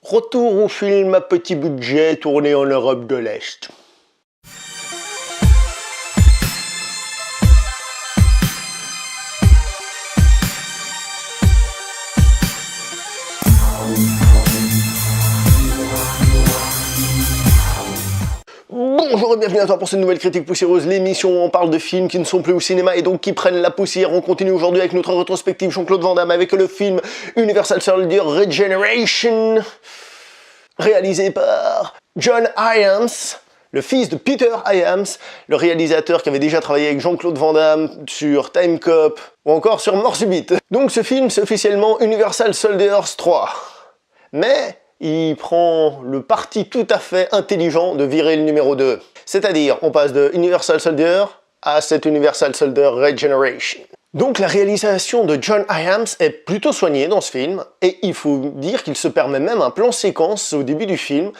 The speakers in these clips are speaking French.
Retour au film à petit budget tourné en Europe de l'Est. Bonjour et bienvenue à toi pour cette nouvelle critique poussiéreuse, l'émission où on parle de films qui ne sont plus au cinéma et donc qui prennent la poussière. On continue aujourd'hui avec notre rétrospective Jean-Claude Van Damme avec le film Universal Soldier Regeneration, réalisé par John Hyams, le fils de Peter Hyams, le réalisateur qui avait déjà travaillé avec Jean-Claude Van Damme sur Time Cop ou encore sur Mort Subite. Donc ce film, c'est officiellement Universal Soldiers 3. Mais il prend le parti tout à fait intelligent de virer le numéro 2. C'est-à-dire, on passe de Universal Soldier à cet Universal Soldier Regeneration. Donc la réalisation de John Hyams est plutôt soignée dans ce film, et il faut dire qu'il se permet même un plan séquence au début du film,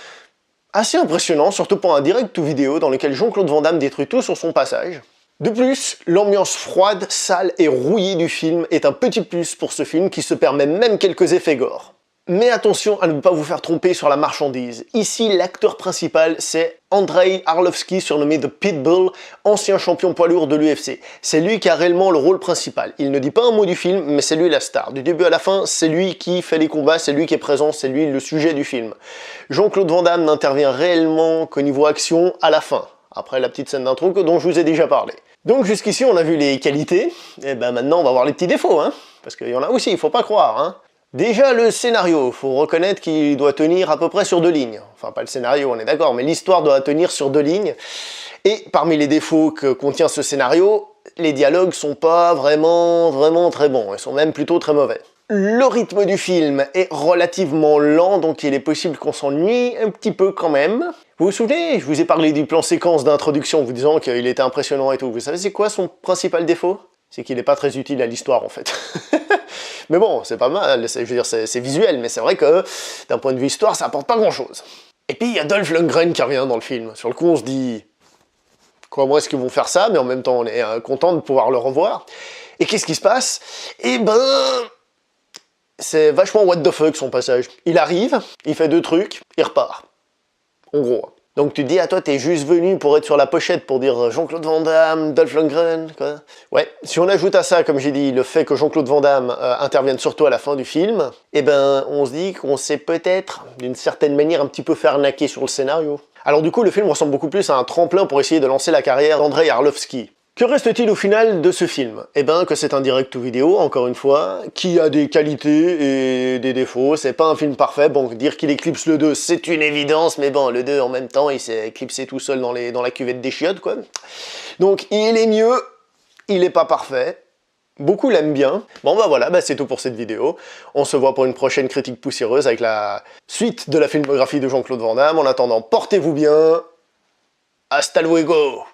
assez impressionnant, surtout pour un direct ou vidéo dans lequel Jean-Claude Van Damme détruit tout sur son passage. De plus, l'ambiance froide, sale et rouillée du film est un petit plus pour ce film qui se permet même quelques effets gore. Mais attention à ne pas vous faire tromper sur la marchandise. Ici, l'acteur principal, c'est Andrei Arlovski, surnommé The Pitbull, ancien champion poids lourd de l'UFC. C'est lui qui a réellement le rôle principal. Il ne dit pas un mot du film, mais c'est lui la star. Du début à la fin, c'est lui qui fait les combats, c'est lui qui est présent, c'est lui le sujet du film. Jean-Claude Van Damme n'intervient réellement qu'au niveau action à la fin, après la petite scène d'intro dont je vous ai déjà parlé. Donc jusqu'ici, on a vu les qualités, et ben maintenant on va voir les petits défauts, hein, parce qu'il y en a aussi, il faut pas croire, hein. Déjà, le scénario, faut reconnaître qu'il doit tenir à peu près sur 2 lignes. Enfin, pas le scénario, on est d'accord, mais l'histoire doit tenir sur 2 lignes. Et parmi les défauts que contient ce scénario, les dialogues sont pas vraiment très bons, ils sont même plutôt très mauvais. Le rythme du film est relativement lent, donc il est possible qu'on s'ennuie un petit peu quand même. Vous vous souvenez, je vous ai parlé du plan séquence d'introduction, vous disant qu'il était impressionnant et tout. Vous savez c'est quoi son principal défaut? C'est qu'il n'est pas très utile à l'histoire en fait. Mais bon, c'est pas mal, je veux dire, c'est visuel, mais c'est vrai que d'un point de vue histoire, ça apporte pas grand-chose. Et puis il y a Dolph Lundgren qui revient dans le film. Sur le coup, on se dit, comment est-ce qu'ils vont faire ça? Mais en même temps, on est content de pouvoir le revoir. Et qu'est-ce qui se passe? Eh ben, c'est vachement what the fuck son passage. Il arrive, il fait 2 trucs, il repart. En gros. Donc tu te dis, ah toi t'es juste venu pour être sur la pochette pour dire Jean-Claude Van Damme, Dolph Lundgren, quoi. Ouais, si on ajoute à ça, comme j'ai dit, le fait que Jean-Claude Van Damme intervienne surtout à la fin du film, eh ben on se dit qu'on s'est peut-être, d'une certaine manière, un petit peu fait arnaquer sur le scénario. Alors du coup, le film ressemble beaucoup plus à un tremplin pour essayer de lancer la carrière d'Andrei Arlovski. Que reste-t-il au final de ce film? Eh ben que c'est un direct ou vidéo, encore une fois, qui a des qualités et des défauts, c'est pas un film parfait, bon, dire qu'il éclipse le 2, c'est une évidence, mais bon, le 2 en même temps, il s'est éclipsé tout seul dans la cuvette des chiottes, quoi. Donc il est mieux, il est pas parfait, beaucoup l'aiment bien. Bon bah voilà, c'est tout pour cette vidéo, on se voit pour une prochaine critique poussiéreuse avec la suite de la filmographie de Jean-Claude Van Damme. En attendant, portez-vous bien, hasta luego.